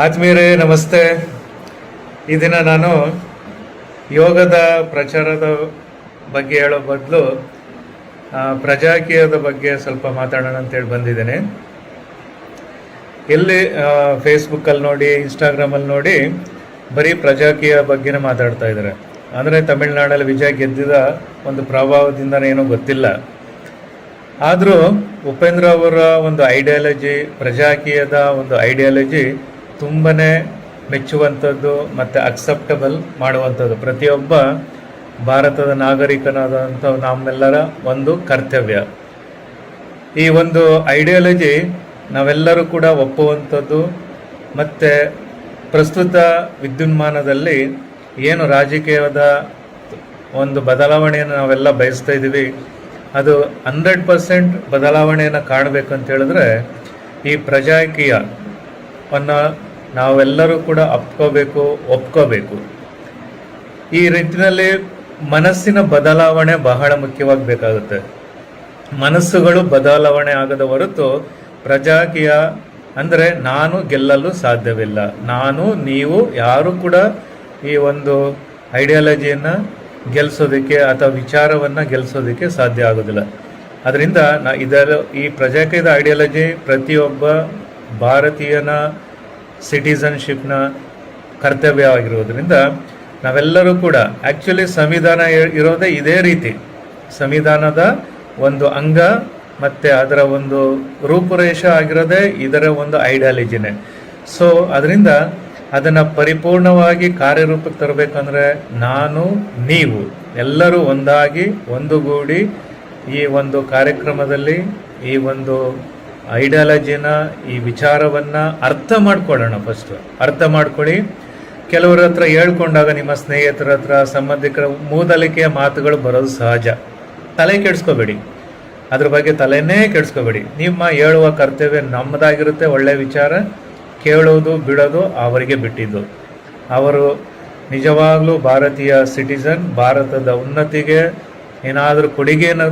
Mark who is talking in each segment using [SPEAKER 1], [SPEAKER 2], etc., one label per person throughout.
[SPEAKER 1] ಆತ್ಮೀಯರೇ ನಮಸ್ತೆ. ಈ ದಿನ ನಾನು ಯೋಗದ ಪ್ರಚಾರದ ಬಗ್ಗೆ ಹೇಳೋ ಬದಲು ಪ್ರಜಾಕೀಯದ ಬಗ್ಗೆ ಸ್ವಲ್ಪ ಮಾತಾಡೋಣ ಅಂತೇಳಿ ಬಂದಿದ್ದೇನೆ. ಎಲ್ಲಿ ಫೇಸ್ಬುಕ್ಕಲ್ಲಿ ನೋಡಿ, ಇನ್ಸ್ಟಾಗ್ರಾಮಲ್ಲಿ ನೋಡಿ ಬರೀ ಪ್ರಜಾಕೀಯ ಬಗ್ಗೆನೇ ಮಾತಾಡ್ತಾ ಇದ್ದಾರೆ. ಅಂದರೆ ತಮಿಳ್ನಾಡಲ್ಲಿ ವಿಜಯ್ ಗೆದ್ದಿದ ಒಂದು ಪ್ರಭಾವದಿಂದನೇ ಏನೋ ಗೊತ್ತಿಲ್ಲ. ಆದರೂ ಉಪೇಂದ್ರ ಅವರ ಒಂದು ಐಡಿಯಾಲಜಿ, ಪ್ರಜಾಕೀಯದ ಒಂದು ಐಡಿಯಾಲಜಿ ತುಂಬನೇ ಮೆಚ್ಚುವಂಥದ್ದು ಮತ್ತು ಅಕ್ಸೆಪ್ಟಬಲ್ ಮಾಡುವಂಥದ್ದು ಪ್ರತಿಯೊಬ್ಬ ಭಾರತದ ನಾಗರಿಕನಾದಂಥ ನಮ್ಮೆಲ್ಲರ ಒಂದು ಕರ್ತವ್ಯ. ಈ ಒಂದು ಐಡಿಯಾಲಜಿ ನಾವೆಲ್ಲರೂ ಕೂಡ ಒಪ್ಪುವಂಥದ್ದು. ಮತ್ತು ಪ್ರಸ್ತುತ ವಿದ್ಯುನ್ಮಾನದಲ್ಲಿ ಏನು ರಾಜಕೀಯದ ಒಂದು ಬದಲಾವಣೆಯನ್ನು ನಾವೆಲ್ಲ ಬಯಸ್ತಾ ಇದ್ದೀವಿ, ಅದು 100% ಬದಲಾವಣೆಯನ್ನು ಕಾಣಬೇಕಂತ ಹೇಳಿದ್ರೆ ಈ ಪ್ರಜಾಕೀಯವನ್ನು ನಾವೆಲ್ಲರೂ ಕೂಡ ಒಪ್ಕೋಬೇಕು. ಈ ರೀತಿಯಲ್ಲಿ ಮನಸ್ಸಿನ ಬದಲಾವಣೆ ಬಹಳ ಮುಖ್ಯವಾಗಿ ಬೇಕಾಗುತ್ತೆ. ಮನಸ್ಸುಗಳು ಬದಲಾವಣೆ ಆಗದ ಹೊರತು ಪ್ರಜಾಕೀಯ ಅಂದರೆ ನಾನು ಗೆಲ್ಲಲು ಸಾಧ್ಯವಿಲ್ಲ. ನಾನು, ನೀವು ಯಾರು ಕೂಡ ಈ ಒಂದು ಐಡಿಯಾಲಜಿಯನ್ನು ಗೆಲ್ಲಿಸೋದಕ್ಕೆ ಅಥವಾ ವಿಚಾರವನ್ನು ಗೆಲ್ಲಿಸೋದಕ್ಕೆ ಸಾಧ್ಯ ಆಗೋದಿಲ್ಲ. ಅದರಿಂದ ಈ ಪ್ರಜಾಕೀಯದ ಐಡಿಯಾಲಜಿ ಪ್ರತಿಯೊಬ್ಬ ಭಾರತೀಯನ ಸಿಟಿಸನ್ಶಿಪ್ನ ಕರ್ತವ್ಯ ಆಗಿರೋದ್ರಿಂದ ನಾವೆಲ್ಲರೂ ಕೂಡ ಆ್ಯಕ್ಚುಲಿ ಸಂವಿಧಾನ ಇರೋದೇ ಇದೇ ರೀತಿ. ಸಂವಿಧಾನದ ಒಂದು ಅಂಗ ಮತ್ತು ಅದರ ಒಂದು ರೂಪುರೇಷ ಆಗಿರೋದೇ ಇದರ ಒಂದು ಐಡಿಯಾಲಜಿನೇ. ಸೊ ಅದರಿಂದ ಅದನ್ನು ಪರಿಪೂರ್ಣವಾಗಿ ಕಾರ್ಯರೂಪಕ್ಕೆ ತರಬೇಕಂದ್ರೆ ನಾನು, ನೀವು ಎಲ್ಲರೂ ಒಂದಾಗಿ ಒಂದುಗೂಡಿ ಈ ಒಂದು ಕಾರ್ಯಕ್ರಮದಲ್ಲಿ ಈ ಒಂದು ಐಡಿಯಾಲಜಿನ, ಈ ವಿಚಾರವನ್ನು ಅರ್ಥ ಮಾಡ್ಕೊಳ್ಳೋಣ. ಫಸ್ಟ್ ಅರ್ಥ ಮಾಡ್ಕೊಳ್ಳಿ. ಕೆಲವರ ಹತ್ರ ಹೇಳ್ಕೊಂಡಾಗ, ನಿಮ್ಮ ಸ್ನೇಹಿತರ ಹತ್ರ, ಸಂಬಂಧಿಕರ ಮೂದಲಿಕೆಯ ಮಾತುಗಳು ಬರೋದು ಸಹಜ. ತಲೆ ಕೆಡಿಸ್ಕೋಬೇಡಿ, ಅದ್ರ ಬಗ್ಗೆ ತಲೆನೇ ಕೆಡಿಸ್ಕೋಬೇಡಿ. ನಿಮ್ಮ ಹೇಳುವ ಕರ್ತವ್ಯ ನಮ್ಮದಾಗಿರುತ್ತೆ. ಒಳ್ಳೆ ವಿಚಾರ ಕೇಳೋದು ಬಿಡೋದು ಅವರಿಗೆ ಬಿಟ್ಟಿದ್ದು. ಅವರು ನಿಜವಾಗ್ಲೂ ಭಾರತೀಯ ಸಿಟಿಸನ್, ಭಾರತದ ಉನ್ನತಿಗೆ ಏನಾದರೂ ಕೊಡುಗೆಯನ್ನು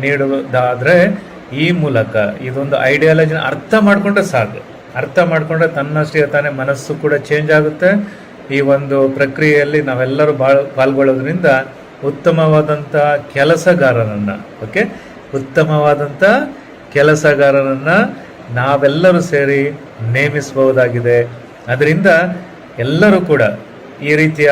[SPEAKER 1] ನೀಡೋದಾದರೆ ಈ ಮೂಲಕ ಇದೊಂದು ಐಡಿಯಾಲಜಿನ ಅರ್ಥ ಮಾಡಿಕೊಂಡ್ರೆ ಸಾಕು. ಅರ್ಥ ಮಾಡಿಕೊಂಡ್ರೆ ತನ್ನಷ್ಟೇ ತಾನೇ ಮನಸ್ಸು ಕೂಡ ಚೇಂಜ್ ಆಗುತ್ತೆ. ಈ ಒಂದು ಪ್ರಕ್ರಿಯೆಯಲ್ಲಿ ನಾವೆಲ್ಲರೂ ಪಾಲ್ಗೊಳ್ಳೋದ್ರಿಂದ ಉತ್ತಮವಾದಂಥ ಕೆಲಸಗಾರನನ್ನು ನಾವೆಲ್ಲರೂ ಸೇರಿ ನೇಮಿಸಬಹುದಾಗಿದೆ. ಅದರಿಂದ ಎಲ್ಲರೂ ಕೂಡ ಈ ರೀತಿಯ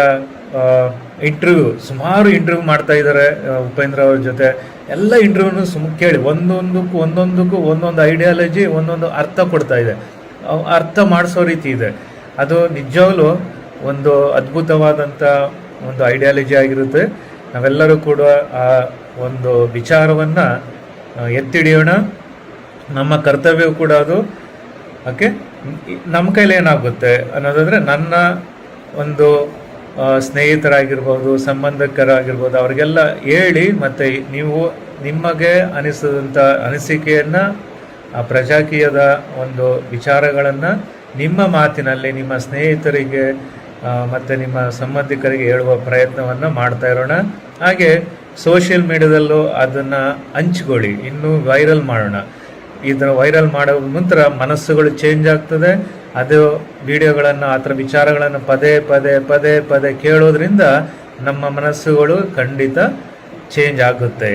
[SPEAKER 1] ಸುಮಾರು ಇಂಟರ್ವ್ಯೂ ಮಾಡ್ತಾ ಇದ್ದಾರೆ ಉಪೇಂದ್ರ ಅವ್ರ ಜೊತೆ. ಎಲ್ಲ ಇಂಟರ್ವ್ಯೂನು ಕೇಳಿ ಒಂದೊಂದಕ್ಕೂ ಒಂದೊಂದು ಐಡಿಯಾಲಜಿ, ಒಂದೊಂದು ಅರ್ಥ ಕೊಡ್ತಾ ಇದೆ, ಅರ್ಥ ಮಾಡಿಸೋ ರೀತಿ ಇದೆ. ಅದು ನಿಜವಾಗ್ಲೂ ಒಂದು ಅದ್ಭುತವಾದಂಥ ಒಂದು ಐಡಿಯಾಲಜಿ ಆಗಿರುತ್ತೆ. ನಾವೆಲ್ಲರೂ ಕೂಡ ಆ ಒಂದು ವಿಚಾರವನ್ನು ಎತ್ತಿಡಿಯೋಣ. ನಮ್ಮ ಕರ್ತವ್ಯ ಕೂಡ ಅದು. ಓಕೆ, ನಮ್ಮ ಕೈಲಿ ಏನಾಗುತ್ತೆ ಅನ್ನೋದಾದರೆ, ನನ್ನ ಒಂದು ಸ್ನೇಹಿತರಾಗಿರ್ಬೋದು, ಸಂಬಂಧಿಕರಾಗಿರ್ಬೋದು, ಅವ್ರಿಗೆಲ್ಲ ಹೇಳಿ, ಮತ್ತು ನೀವು ನಿಮಗೆ ಅನಿಸಿದಂಥ ಅನಿಸಿಕೆಯನ್ನು, ಆ ಪ್ರಜಾಕೀಯದ ಒಂದು ವಿಚಾರಗಳನ್ನು ನಿಮ್ಮ ಮಾತಿನಲ್ಲಿ ನಿಮ್ಮ ಸ್ನೇಹಿತರಿಗೆ ಮತ್ತು ನಿಮ್ಮ ಸಂಬಂಧಿಕರಿಗೆ ಹೇಳುವ ಪ್ರಯತ್ನವನ್ನು ಮಾಡ್ತಾ ಇರೋಣ. ಹಾಗೆ ಸೋಷಿಯಲ್ ಮೀಡಿಯಾದಲ್ಲೂ ಅದನ್ನು ಹಂಚ್ಕೊಳ್ಳಿ, ಇನ್ನೂ ವೈರಲ್ ಮಾಡೋಣ. ಇದನ್ನು ವೈರಲ್ ಮಾಡೋ ನಂತರ ಮನಸ್ಸುಗಳು ಚೇಂಜ್ ಆಗ್ತದೆ. ಅದು ವಿಡಿಯೋಗಳನ್ನು, ಆ ಥರ ವಿಚಾರಗಳನ್ನು ಪದೇ ಕೇಳೋದ್ರಿಂದ ನಮ್ಮ ಮನಸ್ಸುಗಳು ಖಂಡಿತ ಚೇಂಜ್ ಆಗುತ್ತೆ.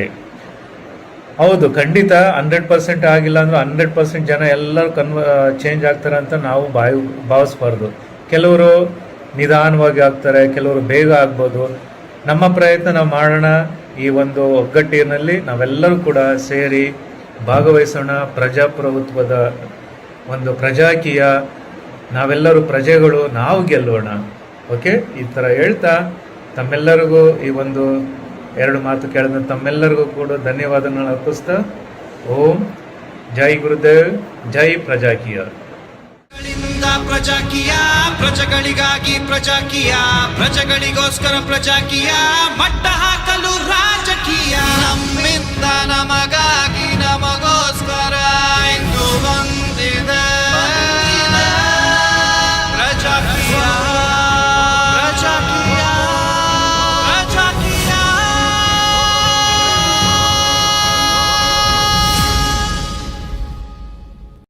[SPEAKER 1] ಹೌದು, ಖಂಡಿತ 100% ಆಗಿಲ್ಲ ಅಂದರೂ 100% ಜನ ಎಲ್ಲರೂ ಚೇಂಜ್ ಆಗ್ತಾರೆ ಅಂತ ನಾವು ಭಾವಿಸ್ಬಾರ್ದು. ಕೆಲವರು ನಿಧಾನವಾಗಿ ಆಗ್ತಾರೆ, ಕೆಲವರು ಬೇಗ ಆಗ್ಬೋದು. ನಮ್ಮ ಪ್ರಯತ್ನ ನಾವು ಮಾಡೋಣ. ಈ ಒಂದು ಒಗ್ಗಟ್ಟಿನಲ್ಲಿ ನಾವೆಲ್ಲರೂ ಕೂಡ ಸೇರಿ ಭಾಗವಹಿಸೋಣ. ಪ್ರಜಾಪ್ರಭುತ್ವದ ಒಂದು ಪ್ರಜಾಕೀಯ, ನಾವೆಲ್ಲರೂ ಪ್ರಜೆಗಳು, ನಾವು ಗೆಲ್ಲೋಣ. ಓಕೆ, ಈ ಥರ ಹೇಳ್ತಾ ತಮ್ಮೆಲ್ಲರಿಗೂ ಈ ಒಂದು 2 ಮಾತು ಕೇಳಿದ ತಮ್ಮೆಲ್ಲರಿಗೂ ಕೂಡ ಧನ್ಯವಾದಗಳನ್ನು ಅರ್ಪಿಸ್ತಾ, ಓಂ ಜೈ ಗುರುದೇವ್, ಜೈ ಪ್ರಜಾಕೀಯ.
[SPEAKER 2] ಪ್ರಜಾಕೀಯ, ಪ್ರಜೆಗಳಿಗಾಗಿ ಪ್ರಜಾಕೀಯ, ಪ್ರಜೆಗಳಿಗೋಸ್ಕರ ಪ್ರಜಾಕೀಯ, ಮಟ್ಟ ಹಾಕಲು ರಾಜಕೀಯ. ನಮ್ಮಿಂದ ನಮಗ